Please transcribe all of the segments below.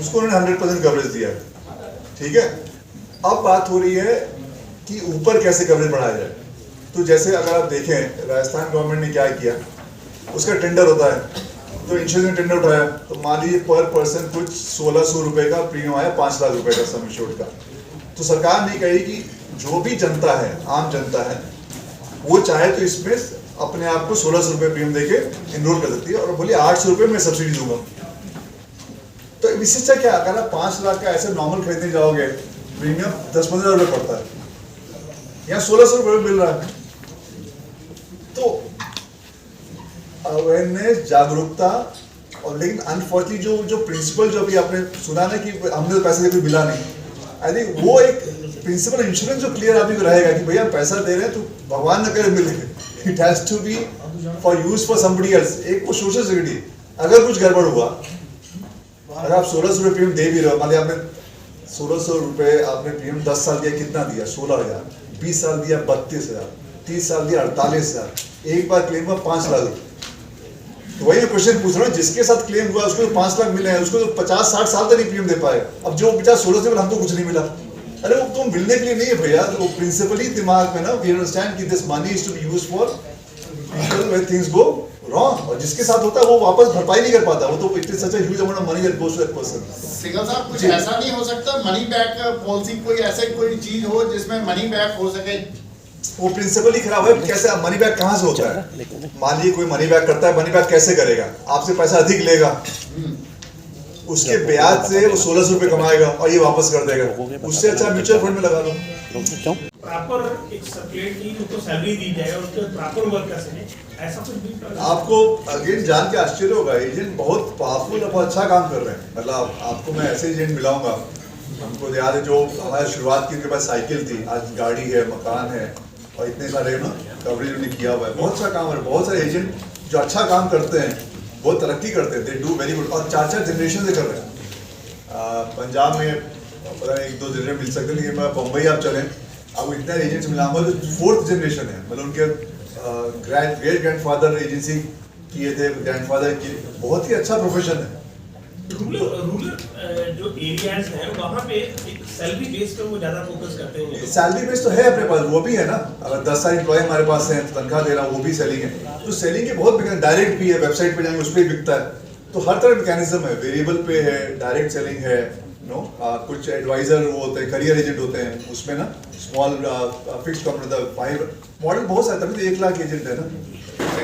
उसको उन्होंने 100% कवरेज दिया है, ठीक है। अब बात हो रही है कि ऊपर कैसे कवरेज बढ़ाया जाए। तो जैसे अगर आप देखें राजस्थान गवर्नमेंट ने क्या किया, उसका टेंडर होता है, तो इंश्योरेंस ने टेंडर उठाया, तो मान लीजिए पर पर्सन कुछ 1600 रुपए का प्रीमियम आया, 5 लाख रुपए का सम इंश्योर्ड का। तो सरकार ने कही कि जो भी जनता है, आम जनता है, वो चाहे तो इसमें अपने आप को 1600 रुपए प्रीमियम देके इनरोल कर सकती है, और बोलिए 800 रुपए में सब्सिडी दूंगा। तो विशिष्टता क्या, अगर आप 5 लाख का ऐसे नॉर्मल खरीदने जाओगे, प्रीमियम 10-15 रुपए पड़ता है, यहाँ 1600 रुपए मिल रहा है। तो अवेयरनेस, जागरूकता, और लेकिन अनफॉर्चुनेटली जो प्रिंसिपल जो अभी आपने सुना ना कि हमने तो पैसे कोई मिला नहीं, आई थिंक वो एक प्रिंसिपल इंश्योरेंस जो क्लियर आदमी को रहेगा कि भैया पैसा दे रहे हैं तो भगवान न करे मिले, it has to be for use for somebody else. एक वो सोशल सिक्योरिटी, अगर कुछ गड़बड़ हुआ, अगर आप 1600 रुपये प्रीमियम दे भी रहे हो, मान लिया आपने 1600 रुपये आपने प्रीमियम 10 साल दिया, कितना दिया? 16,000, 20 साल दिया 32,000, 30 साल दिया 48,000, एक बार क्लेम हुआ 5 लाख। तो वही मैं क्वेश्चन पूछ रहा हूँ, जिसके साथ क्लेम हुआ उसको तो 5 लाख मिले हैं, उसको तो 50-60 साल तक नहीं प्रीमियम दे पाए। अब जो बेचारा 16 से हमको कुछ नहीं मिला, अरे वो तुम मिलने के लिए नहीं है भैया, वो प्रिंसिपली दिमाग में ना, वी अंडरस्टैंड कि this money is to be used for people when things go wrong, और जिसके साथ होता है वो वापस भरपाई नहीं कर पाता, वो तो it is such a huge amount of money that goes to that person. Singhal साहब, कुछ ऐसा नहीं हो सकता मनी बैक पॉलिसी, कोई ऐसे कोई चीज हो जिसमें मनी बैक हो सके? वो प्रिंसिपल ही खराब है। कैसे मनी बैक कहाँ से होता है? मान लीजिए कोई मनी बैक करता है, मनी बैक कैसे करेगा? आपसे पैसा अधिक लेगा, उसके ब्याज से वो 1600 रुपए कमाएगा और ये वापस कर देगा, उससे अच्छा म्यूचुअल फंड में लगा लो। प्रॉपर एक सर्कुलेट की उनको सैलरी दी जाए और उसके प्रॉपर वर्क कर सके, ऐसा कुछ भी। आपको अगेन जान के आश्चर्य होगा, एजेंट बहुत पावरफुल और बहुत अच्छा काम कर रहे हैं। मतलब आपको मैं ऐसे एजेंट मिलाऊंगा, हमको याद है जो हमारी शुरुआत की, उनके पास साइकिल थी, आज गाड़ी है, मकान है, और इतने सारे ना कवरेज उन्होंने किया हुआ है। बहुत अच्छा काम है। बहुत सारे एजेंट जो अच्छा काम करते हैं, बहुत तरक्की करते हैं, दे डू वेरी गुड, और 4-4 जनरेशन से कर रहे हैं। पंजाब में पता नहीं 1-2 जनरेशन मिल सकते हैं, लेकिन मैं बम्बई आप चलें, आपको इतना एजेंट्स मिलाऊंगा जो 4th जनरेशन है। मतलब उनके ग्रेट ग्रैंडफादर एजेंसी किए थे, ग्रैंडफादर किए, बहुत ही अच्छा प्रोफेशन है। रूरल जो एरियाज हैं वहाँ पे एक सैलरी बेस पे वो ज्यादा फोकस करते हैं। सैलरी बेस तो है अपने पास, वो भी है ना। अगर 10 साल एम्प्लॉय हमारे पास है तो तनख्वाह दे रहा, वो भी सेलिंग है। तो सेलिंग के बहुत बिकते, डायरेक्ट भी है, वेबसाइट पे जाएंगे उस पर बिकता है। तो हर तरह मैकेनिज्म है, वेरिएबल पे है, डायरेक्ट सेलिंग है, नो कुछ एडवाइजर वो होते हैं, करियर एजेंट होते हैं, उसमें ना स्मॉल फिक्स कम रहता है। 5 मॉडल बहुत सारे, तभी तो 1 लाख एजेंट है ना,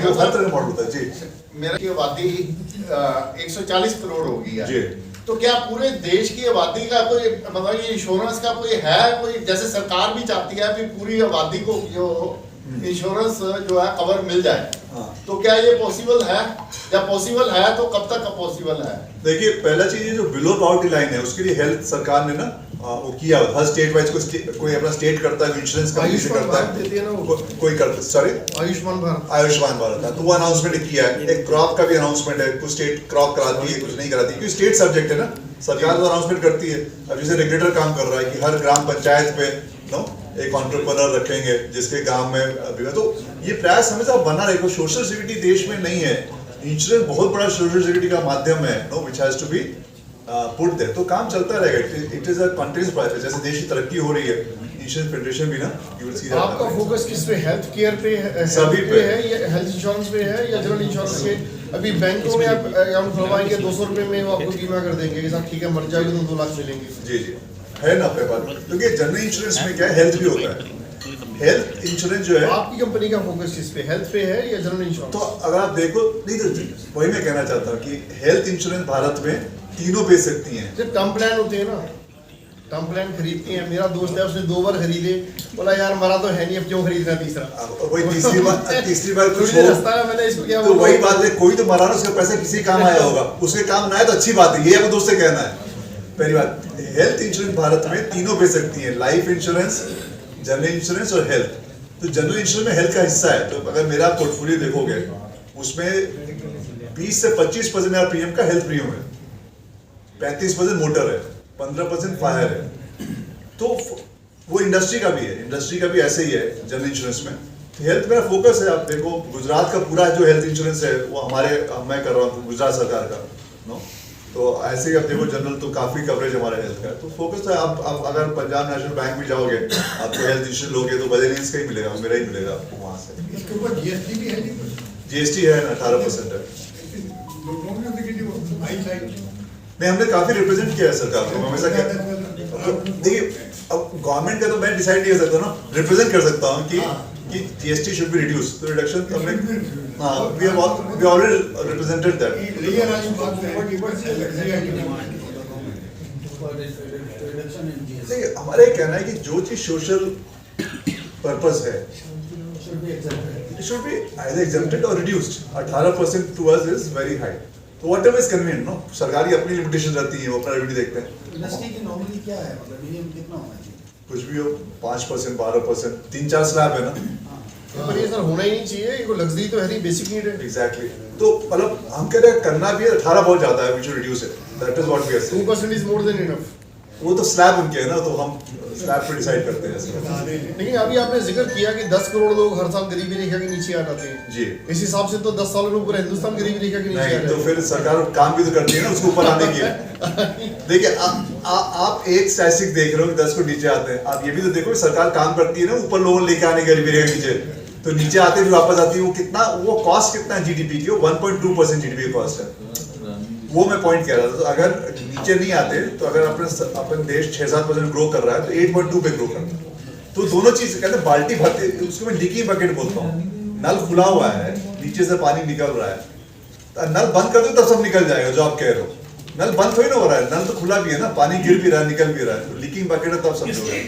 तो हर तरह का मॉडल होता है। जी, मेरा की आबादी 140 करोड़ होगी जी। तो क्या पूरे देश की आबादी का कोई मतलब ये इंश्योरेंस का कोई है, कोई जैसे सरकार भी चाहती है कि पूरी आबादी को जो इंश्योरेंस जो है कवर मिल जाए, हाँ। तो क्या ये पॉसिबल है? जब पॉसिबल है तो कब तक पॉसिबल है? देखिए, पहला चीज जो बिलो पॉवर्टी लाइन है उसके लिए हेल्थ सरकार ने ना वो किया, हर स्टेट वाइज कोई अपना स्टेट करता है, इंश्योरेंस कंपनी से करता है, कोई करता है। सॉरी, आयुष्मान भारत है, तो वो अनाउंसमेंट किया है। एक क्रॉप का भी अनाउंसमेंट है, कुछ स्टेट क्रॉप कराती है, कुछ नहीं कराती, क्योंकि स्टेट सब्जेक्ट है ना, सरकार तो अनाउंसमेंट करती है। अब जैसे रेगुलेटर काम कर रहा है कि हर ग्राम पंचायत पे नो एक एंटरप्रेन्योर रखेंगे जिसके गांव में अभी, तो ये प्रयास हमेशा बना रहे। सोशल सिक्योरिटी देश में नहीं है, इंश्योरेंस बहुत बड़ा सोशल सिक्योरिटी का माध्यम है, no which has to be put there, तो काम चलता रहेगा। It is a continuous process. जैसे देश की तरक्की हो रही है, इंश्योरेंस फेडरेशन भी ना, यू विल सी दैट। आपका फोकस किस पे, हेल्थ केयर पे है, सभी पे है, या हेल्थ इंश्योरेंस पे है, या जनरल इंश्योरेंस पे? अभी बैंकों में आप अकाउंट खुलवाएंगे 200 रुपए में वो आपको बीमा कर देंगे कि साहब ठीक है, मर जाएगी तो 2 लाख मिलेंगे। जी जी, है ना अपने पास, क्योंकि जनरल इंश्योरेंस में क्या है, हेल्थ भी होता है। हेल्थ इंश्योरेंस जो है, आपकी कंपनी का फोकस किस पे, हेल्थ पे है या जनरल इंश्योरेंस? तो अगर आप देखो, नहीं तो वही मैं कहना चाहता हूँ कि हेल्थ इंश्योरेंस भारत में तीनों बेच सकती हैं। जब टर्म प्लान होते हैं ना, टर्म प्लान खरीदते हैं, मेरा दोस्त है उसने 2 बार खरीदे, बोला यार मरा तो है नहीं, अब क्यों खरीदना तीसरा? वही तीसरी बार कुछ थोड़ी रास्ता है, मैंने इसको क्या तो वही बात है, कोई तो मरा ना, उसका पैसा किसी काम आया होगा, उसके काम ना आए तो अच्छी बात है, ये आपको दोस्त से कहना है। पहली बात, हेल्थ इंश्योरेंस भारत में तीनों बेच सकती है, लाइफ इंश्योरेंस, जनरल इंश्योरेंस और हेल्थ। तो जनरल इंश्योरेंस में हेल्थ का हिस्सा है, तो अगर मेरा पोर्टफोलियो देखोगे उसमें 20 से 25% मेरा प्रीमियम का हेल्थ प्रीमियम है, 35% मोटर है, 15% फायर है। तो वो इंडस्ट्री का भी है, इंडस्ट्री का भी ऐसे ही है जनरल इंश्योरेंस में। हेल्थ मेरा फोकस है। आप देखो गुजरात का पूरा जो हेल्थ इंश्योरेंस है वो मैं कर रहा हूँ, गुजरात सरकार का, नो तो ऐसे ही अब देखो जनरल तो काफी कवरेज हमारे हेल्थ का है, तो फोकस है। अब अगर पंजाब नेशनल बैंक भी जाओगे आपको हेल्थ इंश्योरेंस लोगे तो बजाज का ही मिलेगा, मेरा ही मिलेगा आपको वहाँ से। इसके ऊपर जीएसटी भी है जी, जीएसटी है 18% है। लोगों ने देखिए जी वो आई साइड नहीं, हमने काफी रिप्रेजेंट किया है सरकार को हमेशा देखिए अब गवर्नमेंट का तो मैं डिसाइड नहीं कर सकता ना, रिप्रेजेंट कर सकता हूँ कि जीएसटी शुड बी रिड्यूस, तो रिडक्शन हमने हाँ we already represented that. Real आज बात है लग्जरी देखिए हमारा ये कहना है कि जो चीज सोशल पर्पस है it should be either exempted or reduced. 18% to us is very high. So whatever is convenient, no? सरकारी अपनी लिमिटेशन रहती है, वो अपना रेवेन्यू देखते हैं। इंडस्ट्री की नॉर्मली क्या है, मतलब मिनिमम कितना होना चाहिए? कुछ भी हो 5%, 12%, 3-4 स्लैब है ना। पर ये सर होना ही नहीं चाहिए, ये लग्जरी तो है नहीं, बेसिक नीड है। Exactly. तो मतलब हम कह रहे हैं करना भी है, 18 बहुत ज्यादा है, we should reduce it. That is what we are saying. 2% is more than enough. वो तो स्लैब उनके है ना, तो हम स्लैब पे डिसाइड करते हैं ऐसे। लेकिन अभी आपने जिक्र किया कि 10 करोड़ लोग हर साल गरीबी रेखा के नीचे आ जाते हैं। जी। इस हिसाब से तो 10 सालों में पूरा हिंदुस्तान गरीबी रेखा के नीचे आ नहीं रहा तो है। फिर सरकार काम भी तो करती है ना उसको ऊपर आने के। देखिए आप एक स्टैटिस्टिक देख रहे हो कि 10 को नीचे आते हैं, आप ये भी तो देखो कि सरकार काम करती है ना ऊपर लोगों को लेके आने गरीबी रेखा के नीचे, तो नीचे आते फिर वापस आती है। वो कितना, वो कॉस्ट कितना है जीडीपी की, वो 1.2% जीडीपी कॉस्ट है। वो मैं पॉइंट कह रहा था, तो अगर नीचे नहीं आते तो अगर अपन देश 6-7% ग्रो कर रहा है तो 8.2 पे ग्रो करता है। तो दोनों चीज कहते हैं बाल्टी भरते, उसको मैं लीकी बकेट बोलता हूँ। नल खुला हुआ है, नीचे से पानी निकल रहा है, तो नल बंद कर दो तब सब निकल जाएगा जो आप कह रहे हो। नल बंद थोड़ी ना हो रहा है, नल तो खुला भी है ना, पानी गिर भी रहा है, निकल भी रहा है, तो लीकिंग बकेट है तब सब हो रहा है।